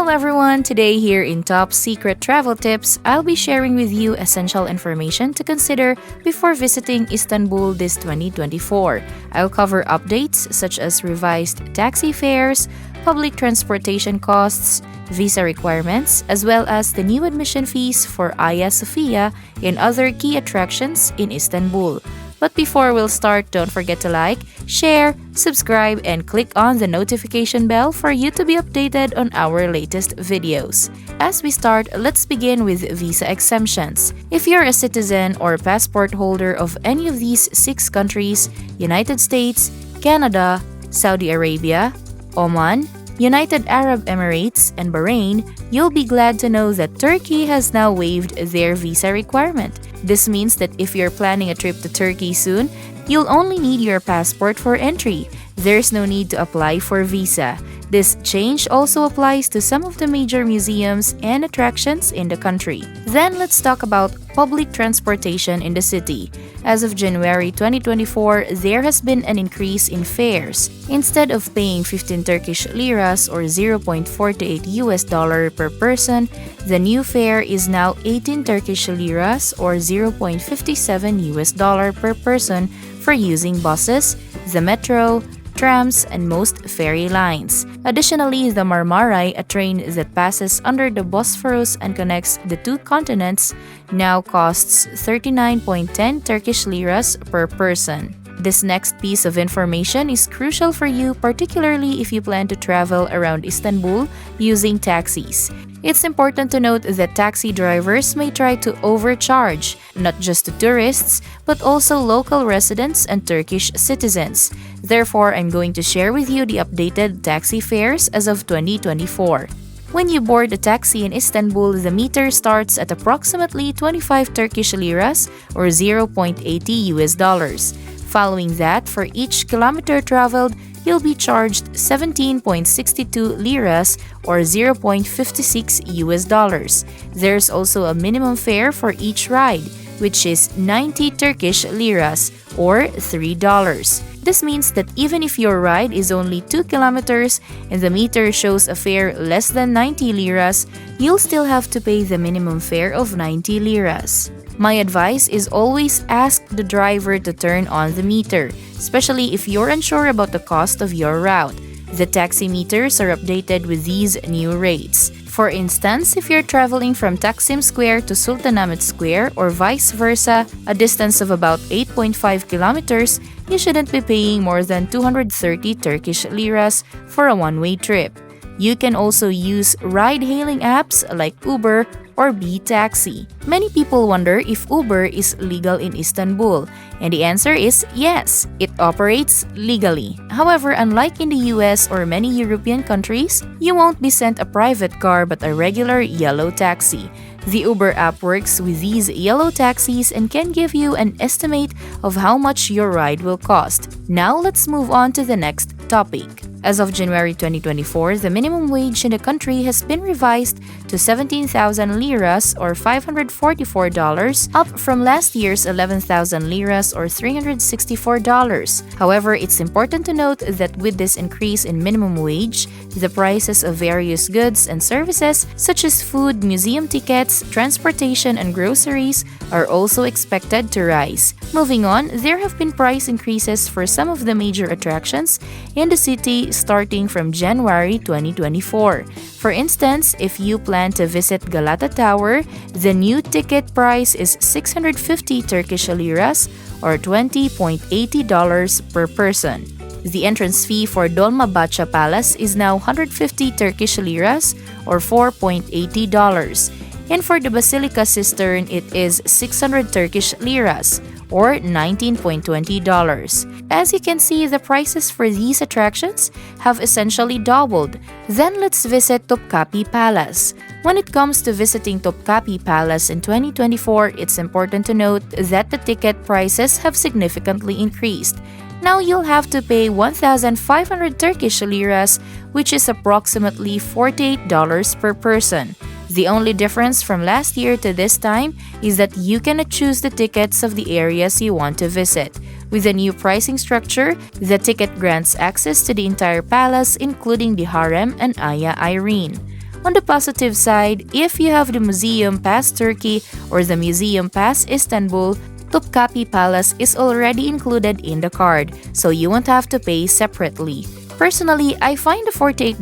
Hello everyone! Today here in Top Secret Travel Tips, I'll be sharing with you essential information to consider before visiting Istanbul this 2024. I'll cover updates such as revised taxi fares, public transportation costs, visa requirements, as well as the new admission fees for Hagia Sophia and other key attractions in Istanbul. But before we'll start, don't forget to like, share, subscribe, and click on the notification bell for you to be updated on our latest videos. As we start, let's begin with visa exemptions. If you're a citizen or passport holder of any of these 6 countries, United States, Canada, Saudi Arabia, Oman, United Arab Emirates, and Bahrain, you'll be glad to know that Turkey has now waived their visa requirement. This means that if you're planning a trip to Turkey soon, you'll only need your passport for entry. There's no need to apply for visa. This change also applies to some of the major museums and attractions in the country. Then let's talk about public transportation in the city. As of January 2024, there has been an increase in fares. Instead of paying 15 Turkish liras or $0.48 per person, the new fare is now 18 Turkish liras or $0.57 per person for using buses, the metro, trams, and most ferry lines. Additionally, the Marmaray, a train that passes under the Bosphorus and connects the 2 continents, now costs 39.10 Turkish liras per person. This next piece of information is crucial for you, particularly if you plan to travel around Istanbul using taxis. It's important to note that taxi drivers may try to overcharge, not just to tourists, but also local residents and Turkish citizens. Therefore, I'm going to share with you the updated taxi fares as of 2024. When you board a taxi in Istanbul, the meter starts at approximately 25 Turkish liras or $0.80. Following that, for each kilometer traveled, you'll be charged 17.62 liras or $0.56. There's also a minimum fare for each ride, which is 90 Turkish liras or $3. This means that even if your ride is only 2 kilometers and the meter shows a fare less than 90 liras, you'll still have to pay the minimum fare of 90 liras. My advice is always ask the driver to turn on the meter, especially if you're unsure about the cost of your route. The taxi meters are updated with these new rates. For instance, if you're traveling from Taksim Square to Sultanahmet Square or vice versa, a distance of about 8.5 kilometers, you shouldn't be paying more than 230 Turkish liras for a one-way trip. You can also use ride-hailing apps like Uber or B-Taxi. Many people wonder if Uber is legal in Istanbul, and the answer is yes, it operates legally. However, unlike in the US or many European countries, you won't be sent a private car but a regular yellow taxi. The Uber app works with these yellow taxis and can give you an estimate of how much your ride will cost. Now let's move on to the next topic. As of January 2024, the minimum wage in the country has been revised to 17,000 liras or $544, up from last year's 11,000 liras or $364. However, it's important to note that with this increase in minimum wage, the prices of various goods and services such as food, museum tickets, transportation, and groceries are also expected to rise. Moving on, there have been price increases for some of the major attractions in the city starting from January 2024. For instance, if you plan to visit Galata Tower, the new ticket price is 650 Turkish liras or $20.80 per person. The entrance fee for Dolmabahce Palace is now 150 Turkish liras or $4.80. And for the Basilica Cistern, it is 600 Turkish liras or $19.20. As you can see, the prices for these attractions have essentially doubled. Then let's visit Topkapi Palace. When it comes to visiting Topkapi Palace in 2024, it's important to note that the ticket prices have significantly increased. Now you'll have to pay 1,500 Turkish liras, which is approximately $48 per person. The only difference from last year to this time is that you cannot choose the tickets of the areas you want to visit. With the new pricing structure, the ticket grants access to the entire palace, including the harem and Aya Irene. On the positive side, if you have the Museum Pass Turkey or the Museum Pass Istanbul, Topkapi Palace is already included in the card, so you won't have to pay separately. Personally, I find the $48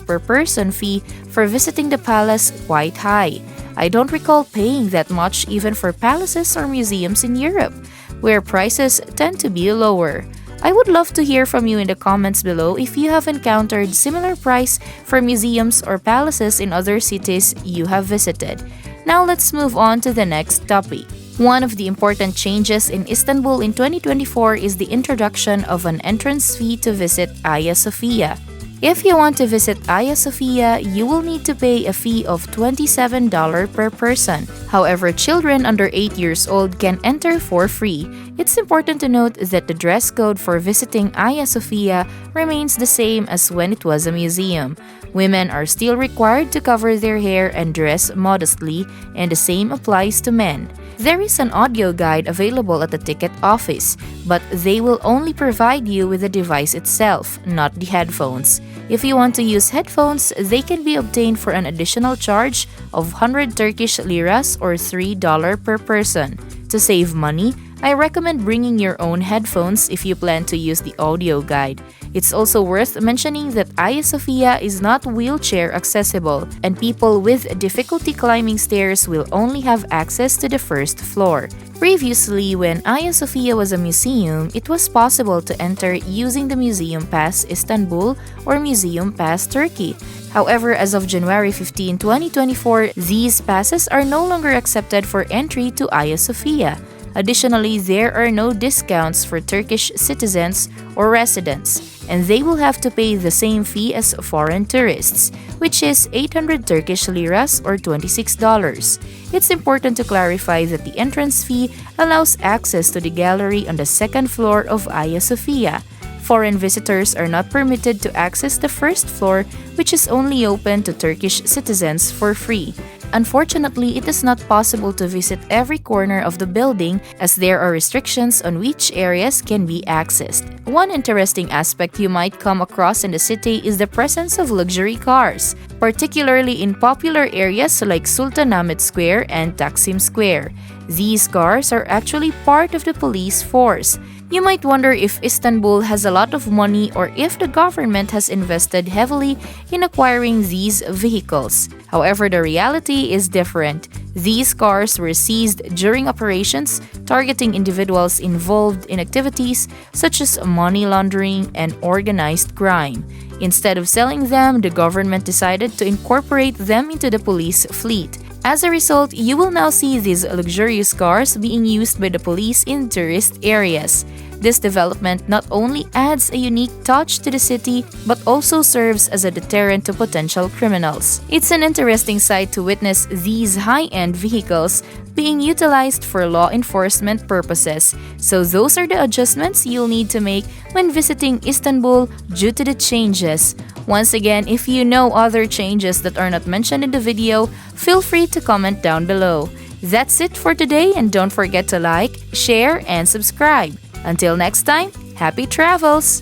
per person fee for visiting the palace quite high. I don't recall paying that much even for palaces or museums in Europe, where prices tend to be lower. I would love to hear from you in the comments below if you have encountered similar price for museums or palaces in other cities you have visited. Now let's move on to the next topic. One of the important changes in Istanbul in 2024 is the introduction of an entrance fee to visit Hagia Sophia. If you want to visit Hagia Sophia, you will need to pay a fee of $27 per person. However, children under 8 years old can enter for free. It's important to note that the dress code for visiting Hagia Sophia remains the same as when it was a museum. Women are still required to cover their hair and dress modestly, and the same applies to men. There is an audio guide available at the ticket office, but they will only provide you with the device itself, not the headphones. If you want to use headphones, they can be obtained for an additional charge of 100 Turkish liras or $3 per person. To save money, I recommend bringing your own headphones if you plan to use the audio guide. It's also worth mentioning that Hagia Sophia is not wheelchair accessible, and people with difficulty climbing stairs will only have access to the first floor. Previously, when Hagia Sophia was a museum, it was possible to enter using the Museum Pass Istanbul or Museum Pass Turkey. However, as of January 15, 2024, these passes are no longer accepted for entry to Hagia Sophia. Additionally, there are no discounts for Turkish citizens or residents, and they will have to pay the same fee as foreign tourists, which is 800 Turkish liras or $26. It's important to clarify that the entrance fee allows access to the gallery on the second floor of Hagia Sophia. Foreign visitors are not permitted to access the first floor, which is only open to Turkish citizens for free. Unfortunately, it is not possible to visit every corner of the building as there are restrictions on which areas can be accessed. One interesting aspect you might come across in the city is the presence of luxury cars, particularly in popular areas like Sultanahmet Square and Taksim Square. These cars are actually part of the police force. You might wonder if Istanbul has a lot of money or if the government has invested heavily in acquiring these vehicles. However, the reality is different. These cars were seized during operations targeting individuals involved in activities such as money laundering and organized crime. Instead of selling them, the government decided to incorporate them into the police fleet. As a result, you will now see these luxurious cars being used by the police in tourist areas. This development not only adds a unique touch to the city, but also serves as a deterrent to potential criminals. It's an interesting sight to witness these high-end vehicles being utilized for law enforcement purposes. So those are the adjustments you'll need to make when visiting Istanbul due to the changes. Once again, if you know other changes that are not mentioned in the video, feel free to comment down below. That's it for today, and don't forget to like, share, and subscribe. Until next time, happy travels!